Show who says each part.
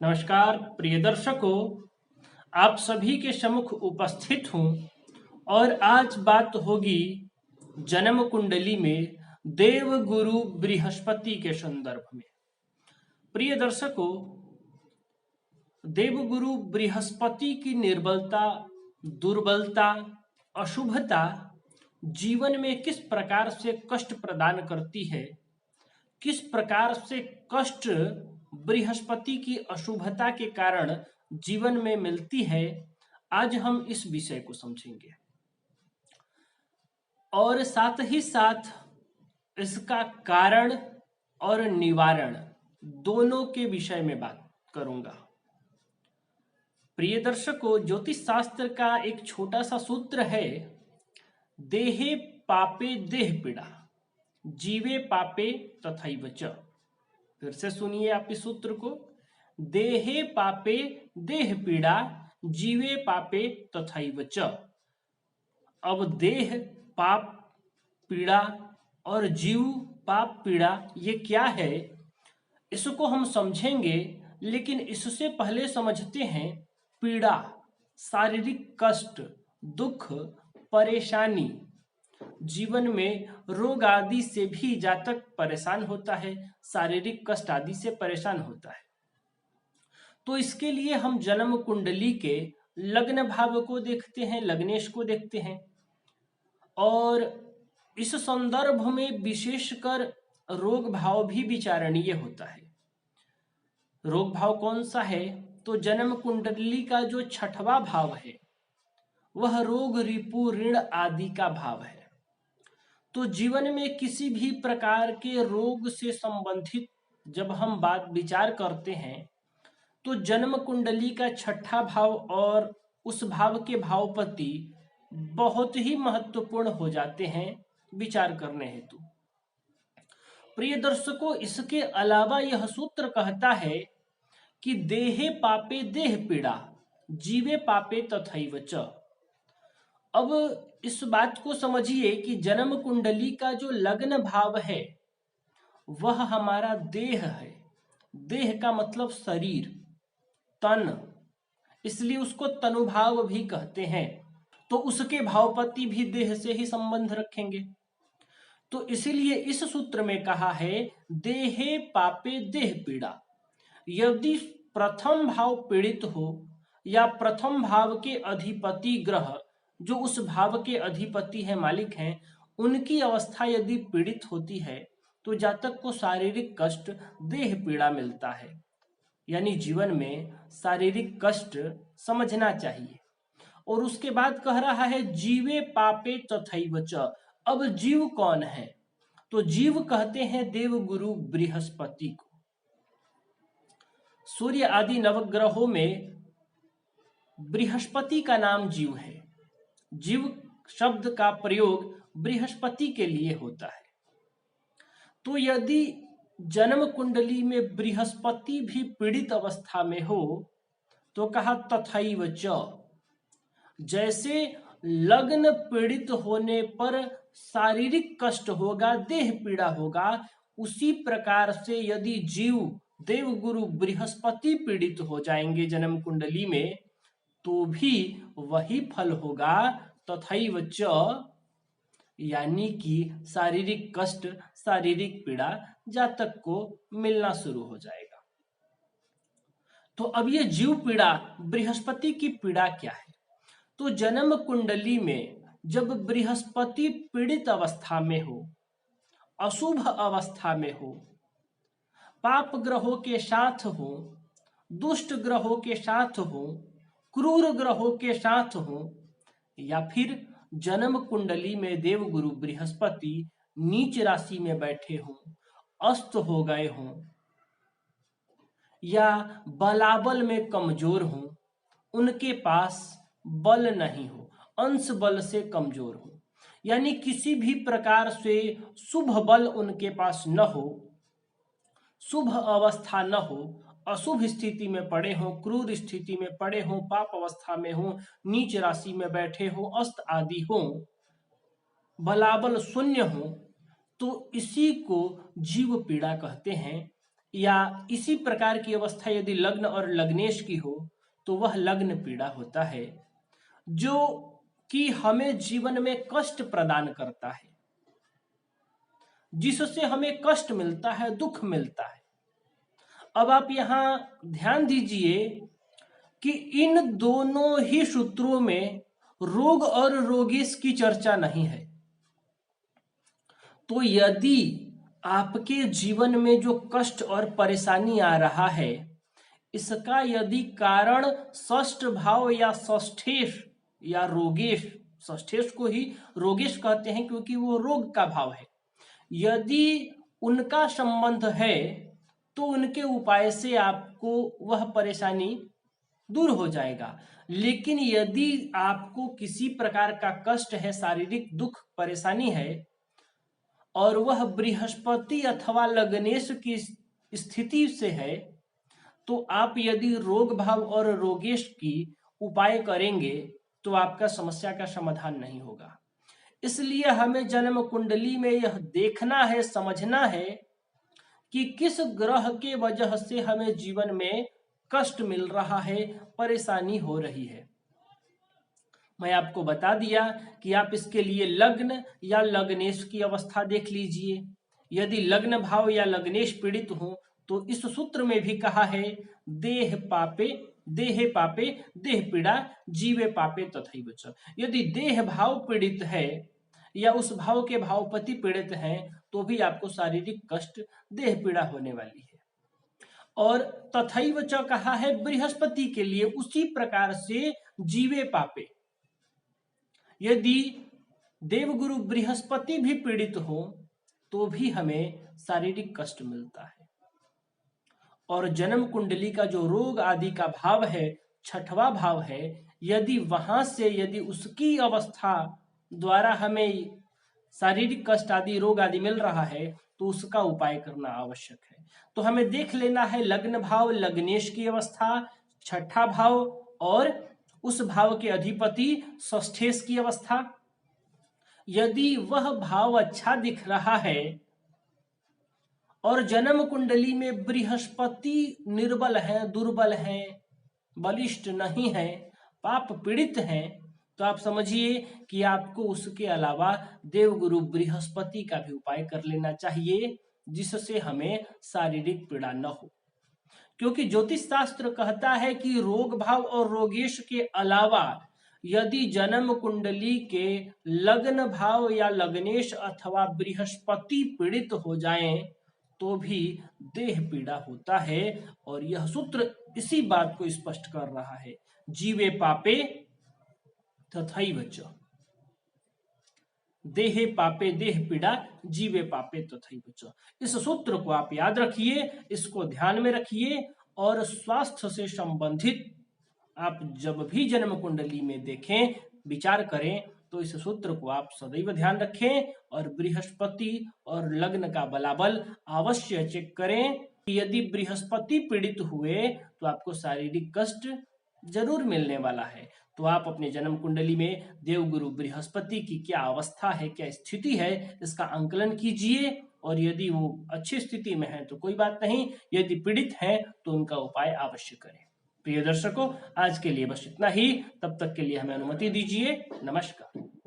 Speaker 1: नमस्कार प्रिय दर्शकों, आप सभी के सम्मुख उपस्थित हूँ और आज बात होगी जन्म कुंडली में देव गुरु बृहस्पति के संदर्भ में। प्रिय दर्शकों, देवगुरु बृहस्पति की निर्बलता, दुर्बलता, अशुभता जीवन में किस प्रकार से कष्ट प्रदान करती है, किस प्रकार से कष्ट बृहस्पति की अशुभता के कारण जीवन में मिलती है, आज हम इस विषय को समझेंगे और साथ ही साथ इसका कारण और निवारण दोनों के विषय में बात करूंगा। प्रिय दर्शकों, ज्योतिष शास्त्र का एक छोटा सा सूत्र है, देहे पापे देह पीड़ा, जीवे पापे तथैव च। फिर से सुनिए आप इस सूत्र को, देहे पापे देह पीड़ा, जीवे पापे तथैव च। अब देह पाप पीड़ा और जीव पाप पीड़ा ये क्या है, इसको हम समझेंगे, लेकिन इससे पहले समझते हैं पीड़ा, शारीरिक कष्ट, दुख, परेशानी। जीवन में रोग आदि से भी जातक परेशान होता है, शारीरिक कष्ट आदि से परेशान होता है। तो इसके लिए हम जन्म कुंडली के लग्न भाव को देखते हैं, लग्नेश को देखते हैं और इस संदर्भ में विशेषकर रोग भाव भी विचारणीय होता है। रोग भाव कौन सा है? तो जन्म कुंडली का जो छठवां भाव है वह रोग, रिपु, ऋण आदि का भाव है। तो जीवन में किसी भी प्रकार के रोग से संबंधित जब हम बात विचार करते हैं तो जन्म कुंडली का छठा भाव और उस भाव के भावपति बहुत ही महत्वपूर्ण हो जाते हैं विचार करने हेतु। प्रिय दर्शकों, इसके अलावा यह सूत्र कहता है कि देहे पापे देह पीड़ा, जीवे पापे तथैव च। अब इस बात को समझिए कि जन्म कुंडली का जो लग्न भाव है वह हमारा देह है। देह का मतलब शरीर, तन, इसलिए उसको तनुभाव भी कहते हैं। तो उसके भावपति भी देह से ही संबंध रखेंगे। तो इसीलिए इस सूत्र में कहा है देहे पापे देह पीड़ा। यदि प्रथम भाव पीड़ित हो या प्रथम भाव के अधिपति ग्रह जो उस भाव के अधिपति है, मालिक हैं, उनकी अवस्था यदि पीड़ित होती है तो जातक को शारीरिक कष्ट, देह पीड़ा मिलता है। यानी जीवन में शारीरिक कष्ट समझना चाहिए। और उसके बाद कह रहा है जीवे पापे तथैव च। अब जीव कौन है? तो जीव कहते हैं देव गुरु बृहस्पति को। सूर्य आदि नवग्रहों में बृहस्पति का नाम जीव है। जीव शब्द का प्रयोग बृहस्पति के लिए होता है। तो यदि जन्म कुंडली में बृहस्पति भी पीड़ित अवस्था में हो तो कहा तथैव च। जैसे लग्न पीड़ित होने पर शारीरिक कष्ट होगा, देह पीड़ा होगा, उसी प्रकार से यदि जीव देवगुरु बृहस्पति पीड़ित हो जाएंगे जन्म कुंडली में तो भी वही फल होगा, तथैव च। यानी कि शारीरिक कष्ट, शारीरिक पीड़ा जातक को मिलना शुरू हो जाएगा। तो अब ये जीव पीड़ा, बृहस्पति की पीड़ा क्या है? तो जन्म कुंडली में जब बृहस्पति पीड़ित अवस्था में हो, अशुभ अवस्था में हो, पाप ग्रहों के साथ हो, दुष्ट ग्रहों के साथ हो, क्रूर ग्रहों के साथ हो, या फिर जन्म कुंडली में देवगुरु बृहस्पति नीच राशि में बैठे हों, अस्त हो गए हों, या बलाबल में कमजोर हों, उनके पास बल नहीं हो, अंश बल से कमजोर हो, यानी किसी भी प्रकार से शुभ बल उनके पास न हो, शुभ अवस्था न हो, अशुभ स्थिति में पड़े हों, क्रूर स्थिति में पड़े हों, पाप अवस्था में हों, नीच राशि में बैठे हों, अस्त आदि हों, बलाबल शून्य हो, तो इसी को जीव पीड़ा कहते हैं। या इसी प्रकार की अवस्था यदि लग्न और लग्नेश की हो तो वह लग्न पीड़ा होता है, जो कि हमें जीवन में कष्ट प्रदान करता है, जिससे हमें कष्ट मिलता है, दुख मिलता है। अब आप यहां ध्यान दीजिए कि इन दोनों ही सूत्रों में रोग और रोगेश की चर्चा नहीं है। तो यदि आपके जीवन में जो कष्ट और परेशानी आ रहा है, इसका यदि कारण षष्ठ भाव या षष्ठेश या रोगेश, षष्ठेश को ही रोगेश कहते हैं क्योंकि वो रोग का भाव है, यदि उनका संबंध है तो उनके उपाय से आपको वह परेशानी दूर हो जाएगा। लेकिन यदि आपको किसी प्रकार का कष्ट है, शारीरिक दुख परेशानी है, और वह बृहस्पति अथवा लग्नेश की स्थिति से है, तो आप यदि रोग भाव और रोगेश की उपाय करेंगे तो आपका समस्या का समाधान नहीं होगा। इसलिए हमें जन्म कुंडली में यह देखना है, समझना है कि किस ग्रह के वजह से हमें जीवन में कष्ट मिल रहा है, परेशानी हो रही है। मैं आपको बता दिया कि आप इसके लिए लग्न या लग्नेश की अवस्था देख लीजिए। यदि लग्न भाव या लग्नेश पीड़ित हो तो इस सूत्र में भी कहा है देह पापे देहे पापे देह पीड़ा जीवे पापे तथैव च। यदि देह भाव पीड़ित है या उस भाव के भावपति पीड़ित हैं तो भी आपको शारीरिक कष्ट, देह पीड़ा होने वाली है। और तथैव च कहा है बृहस्पति के लिए, उसी प्रकार से जीवे पापे, यदि देवगुरु बृहस्पति भी पीड़ित हो तो भी हमें शारीरिक कष्ट मिलता है। और जन्म कुंडली का जो रोग आदि का भाव है, छठवां भाव है, यदि वहां से यदि उसकी अवस्था द्वारा हमें शारीरिक कष्ट आदि, रोग आदि मिल रहा है तो उसका उपाय करना आवश्यक है। तो हमें देख लेना है लग्न भाव लग्नेश की अवस्था, छठा भाव और उस भाव के अधिपति षष्ठेश की अवस्था। यदि वह भाव अच्छा दिख रहा है और जन्म कुंडली में बृहस्पति निर्बल है, दुर्बल है, बलिष्ठ नहीं है, पाप पीड़ित हैं, तो आप समझिए कि आपको उसके अलावा देवगुरु बृहस्पति का भी उपाय कर लेना चाहिए, जिससे हमें शारीरिक पीड़ा न हो। क्योंकि ज्योतिष शास्त्र कहता है कि रोग भाव और रोगेश के अलावा यदि जन्म कुंडली के लग्न भाव या लग्नेश अथवा बृहस्पति पीड़ित हो जाएं तो भी देह पीड़ा होता है। और यह सूत्र इसी बात को स्पष्ट कर रहा है, जीवे पापे तथैव च, देहे पापे देह पीड़ा जीवे पापे तथैव च। इस सूत्र को आप याद रखिए, इसको ध्यान में रखिए, और स्वास्थ्य से संबंधित आप जब भी जन्म कुंडली में देखें, विचार करें, तो इस सूत्र को आप सदैव ध्यान रखें और बृहस्पति और लग्न का बलाबल अवश्य चेक करें। यदि बृहस्पति पीड़ित हुए तो आपको शारीरिक कष्ट जरूर मिलने वाला है। तो आप अपने जन्म कुंडली में देवगुरु बृहस्पति की क्या अवस्था है, क्या स्थिति है, इसका आंकलन कीजिए। और यदि वो अच्छी स्थिति में है तो कोई बात नहीं, यदि पीड़ित हैं तो उनका उपाय अवश्य करें। प्रिय दर्शकों, आज के लिए बस इतना ही। तब तक के लिए हमें अनुमति दीजिए। नमस्कार।